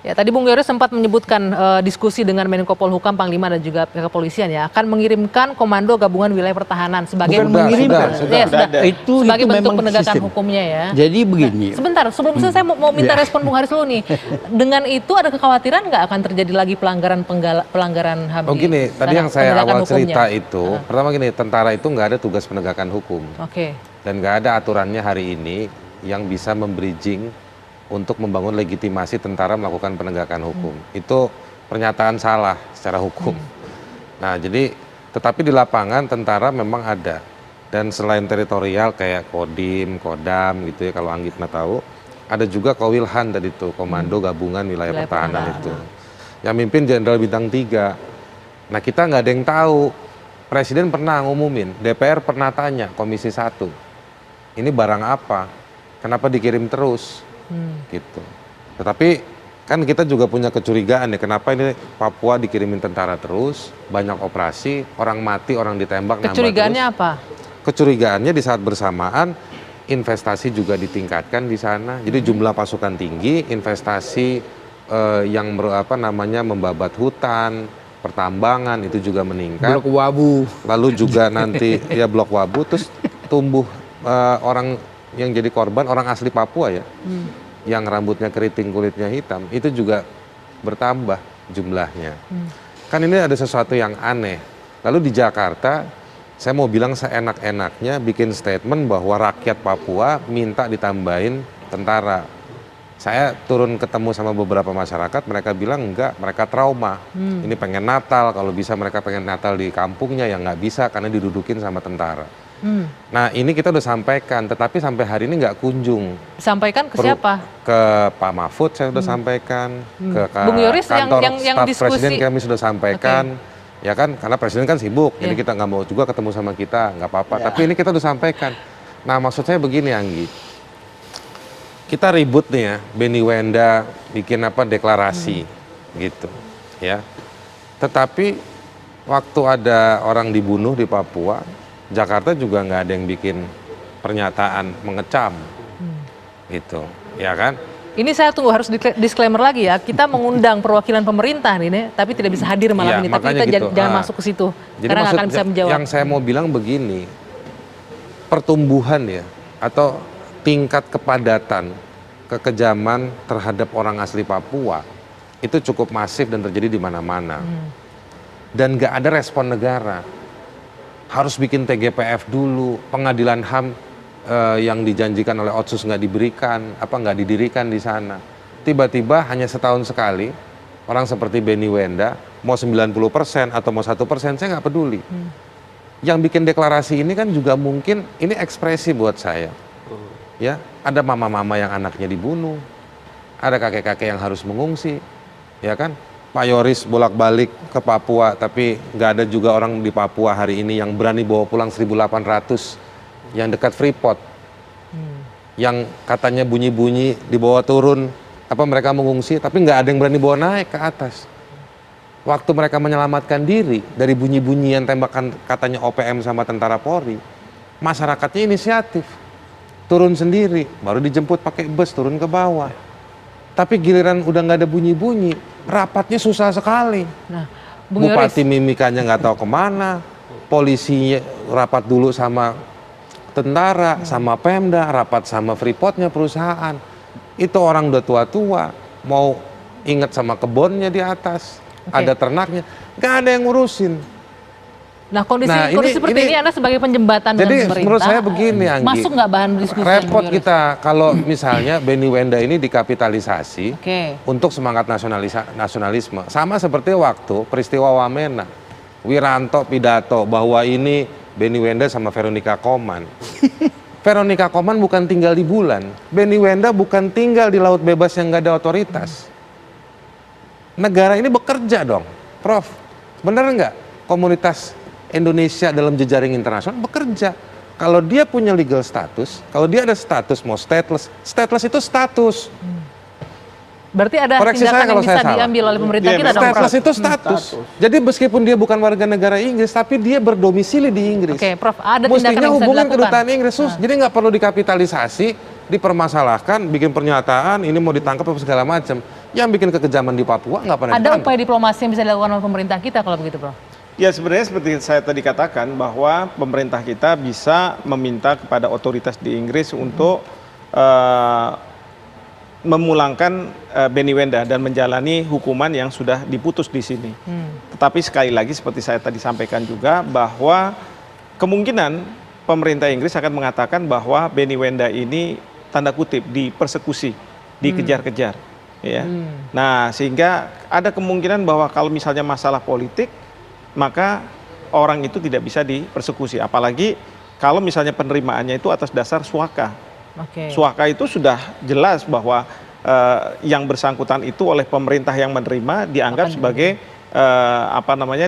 Ya, tadi Bung Yoris sempat menyebutkan diskusi dengan Menko Polhukam, Panglima dan juga pihak kepolisian ya akan mengirimkan Komando Gabungan Wilayah Pertahanan sebagai Itu sebagai bentuk memang penegakan sistem. hukumnya ya. Jadi begini. Sebentar, sebelum itu saya mau minta respon Bung Haris dulu nih. Dengan itu ada kekhawatiran nggak akan terjadi lagi pelanggaran HAM? Oh gini, tadi yang saya awal cerita itu, pertama gini, tentara itu nggak ada tugas penegakan hukum. Oke. Dan nggak ada aturannya hari ini yang bisa membridging untuk membangun legitimasi tentara melakukan penegakan hukum. Itu pernyataan salah secara hukum. Nah, jadi tetapi di lapangan tentara memang ada. Dan selain teritorial kayak Kodim, Kodam gitu ya kalau Anggitna tahu, ada juga Kowilhan tadi itu, Komando Gabungan Wilayah Pertahanan itu. Yang mimpin Jenderal Bintang 3. Nah, kita nggak ada yang tahu. Presiden pernah ngumumin, DPR pernah tanya Komisi 1. Ini barang apa? Kenapa dikirim terus? Gitu. Tetapi kan kita juga punya kecurigaan ya, kenapa ini Papua dikirimin tentara terus, banyak operasi, orang mati, orang ditembak, nambah terus. Kecurigaannya apa? Kecurigaannya di saat bersamaan investasi juga ditingkatkan di sana. Jadi jumlah pasukan tinggi, investasi yang membabat hutan, pertambangan itu juga meningkat. Blok Wabu. Lalu juga nanti ya Blok Wabu, terus tumbuh orang yang jadi korban orang asli Papua ya, yang rambutnya keriting kulitnya hitam, itu juga bertambah jumlahnya. Kan ini ada sesuatu yang aneh. Lalu di Jakarta, saya mau bilang seenak-enaknya bikin statement bahwa rakyat Papua minta ditambahin tentara. Saya turun ketemu sama beberapa masyarakat, mereka bilang enggak, mereka trauma. Ini pengen Natal, kalau bisa mereka pengen Natal di kampungnya, yang nggak bisa karena didudukin sama tentara. Nah ini kita udah sampaikan, tetapi sampai hari ini nggak kunjung. Sampaikan ke siapa? Ke Pak Mahfud saya sudah sampaikan, ke Bung Yoris kantor yang staf diskusi. Presiden kami sudah sampaikan. Ya kan, karena Presiden kan sibuk, jadi kita nggak mau juga ketemu sama kita, nggak apa-apa. Tapi ini kita udah sampaikan. Nah maksud saya begini Anggi, kita ribut nih ya, Benny Wenda bikin deklarasi gitu ya. Tetapi waktu ada orang dibunuh di Papua, Jakarta juga nggak ada yang bikin pernyataan mengecam, gitu, ya kan? Ini saya tunggu harus disclaimer lagi ya. Kita mengundang perwakilan pemerintah nih, tapi tidak bisa hadir malam ini. Tapi kita gitu. jangan masuk ke situ, Jadi karena nggak akan bisa menjawab. Yang saya mau bilang begini, pertumbuhan ya, atau tingkat kepadatan, kekejaman terhadap orang asli Papua itu cukup masif dan terjadi di mana-mana. Dan nggak ada respon negara. Harus bikin TGPF dulu, pengadilan HAM yang dijanjikan oleh Otsus nggak diberikan, nggak didirikan di sana. Tiba-tiba hanya setahun sekali, orang seperti Benny Wenda, mau 90% atau mau 1%, saya nggak peduli. Yang bikin deklarasi ini kan juga mungkin, ini ekspresi buat saya. Ya, ada mama-mama yang anaknya dibunuh, ada kakek-kakek yang harus mengungsi, ya kan? Pak Yoris bolak-balik ke Papua, tapi nggak ada juga orang di Papua hari ini yang berani bawa pulang 1.800 yang dekat Freeport, yang katanya bunyi-bunyi dibawa turun, mereka mengungsi, tapi nggak ada yang berani bawa naik ke atas. Waktu mereka menyelamatkan diri dari bunyi-bunyian tembakan katanya OPM sama tentara Polri, masyarakatnya inisiatif, turun sendiri, baru dijemput pakai bus turun ke bawah. Tapi giliran udah nggak ada bunyi-bunyi, rapatnya susah sekali. Nah, Bupati Mimikanya nggak tahu kemana, polisinya rapat dulu sama tentara, sama Pemda, rapat sama Freeportnya perusahaan. Itu orang udah tua-tua, mau inget sama kebunnya di atas, ada ternaknya, nggak ada yang ngurusin. Nah kondisi seperti ini Anda sebagai penjembatan dengan pemerintah. Jadi menurut saya begini Anggi, masuk nggak bahan diskusi? Repot kita kalau misalnya Benny Wenda ini dikapitalisasi untuk semangat nasionalisme. Sama seperti waktu peristiwa Wamena, Wiranto pidato bahwa ini Benny Wenda sama Veronica Koman. Veronica Koman bukan tinggal di bulan, Benny Wenda bukan tinggal di laut bebas yang nggak ada otoritas. Negara ini bekerja dong, Prof. Bener nggak? Komunitas Indonesia dalam jejaring internasional bekerja. Kalau dia punya legal status, kalau dia ada status mau stateless itu status. Berarti ada tindakan yang bisa diambil oleh pemerintah kita dong. Stateless itu status. Jadi meskipun dia bukan warga negara Inggris, tapi dia berdomisili di Inggris. Oke, Prof, ada tindakan mestinya yang bisa hubungan dilakukan. kedutaan Inggris, jadi nggak perlu dikapitalisasi, dipermasalahkan, bikin pernyataan, ini mau ditangkap apa segala macam. Yang bikin kekejaman di Papua nggak pernah Ada ditangkap. upaya diplomasi yang bisa dilakukan oleh pemerintah kita kalau begitu, Prof? Ya sebenarnya seperti saya tadi katakan bahwa pemerintah kita bisa meminta kepada otoritas di Inggris untuk memulangkan Benny Wenda dan menjalani hukuman yang sudah diputus di sini. Tetapi sekali lagi seperti saya tadi sampaikan juga bahwa kemungkinan pemerintah Inggris akan mengatakan bahwa Benny Wenda ini tanda kutip dipersekusi, dikejar-kejar. Ya. Nah sehingga ada kemungkinan bahwa kalau misalnya masalah politik maka orang itu tidak bisa dipersekusi. Apalagi kalau misalnya penerimaannya itu atas dasar suaka. Suaka itu sudah jelas bahwa yang bersangkutan itu oleh pemerintah yang menerima dianggap sebagai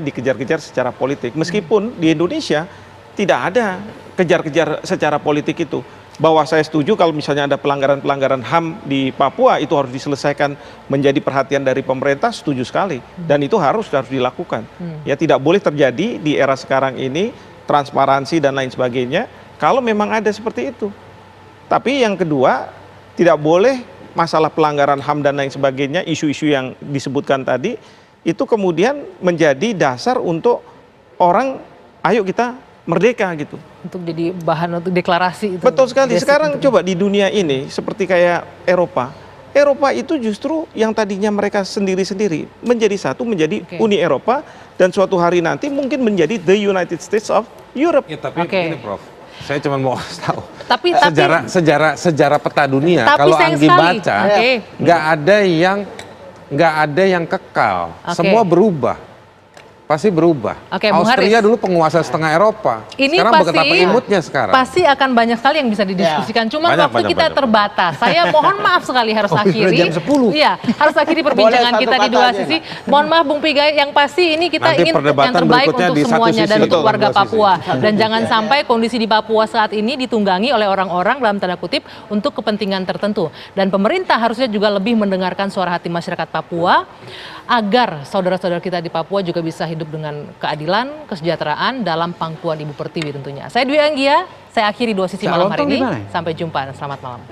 dikejar-kejar secara politik. Meskipun di Indonesia tidak ada kejar-kejar secara politik itu. Bahwa saya setuju kalau misalnya ada pelanggaran-pelanggaran HAM di Papua itu harus diselesaikan menjadi perhatian dari pemerintah, setuju sekali. Dan itu harus dilakukan. Ya tidak boleh terjadi di era sekarang ini transparansi dan lain sebagainya kalau memang ada seperti itu. Tapi yang kedua, tidak boleh masalah pelanggaran HAM dan lain sebagainya, isu-isu yang disebutkan tadi, itu kemudian menjadi dasar untuk orang, ayo kita merdeka gitu. Untuk jadi bahan untuk deklarasi itu. Betul sekali. Sekarang coba di dunia ini, seperti kayak Eropa. Eropa itu justru yang tadinya mereka sendiri-sendiri menjadi satu, menjadi Uni Eropa, dan suatu hari nanti mungkin menjadi the United States of Europe. Ya, tapi ini Prof. Saya cuma mau tahu. Tapi sejarah peta dunia tapi kalau Anggi baca nggak ada yang kekal. Semua berubah. Pasti berubah. Austria dulu penguasa setengah Eropa. Sekarang betapa imutnya sekarang. Pasti akan banyak sekali yang bisa didiskusikan. Cuma waktu kita terbatas. Saya mohon maaf sekali harus akhiri. Iya, harus akhiri perbincangan kita di dua sisi. Mohon maaf Bung Pigai, yang pasti ini kita ingin yang terbaik untuk semuanya dan untuk warga Papua. Dan jangan sampai kondisi di Papua saat ini ditunggangi oleh orang-orang dalam tanda kutip untuk kepentingan tertentu. Dan pemerintah harusnya juga lebih mendengarkan suara hati masyarakat Papua agar saudara-saudara kita di Papua juga bisa hidup dengan keadilan, kesejahteraan dalam pangkuan Ibu Pertiwi tentunya. Saya Dwi Anggia, saya akhiri dua sisi malam hari ini. Sampai jumpa dan selamat malam.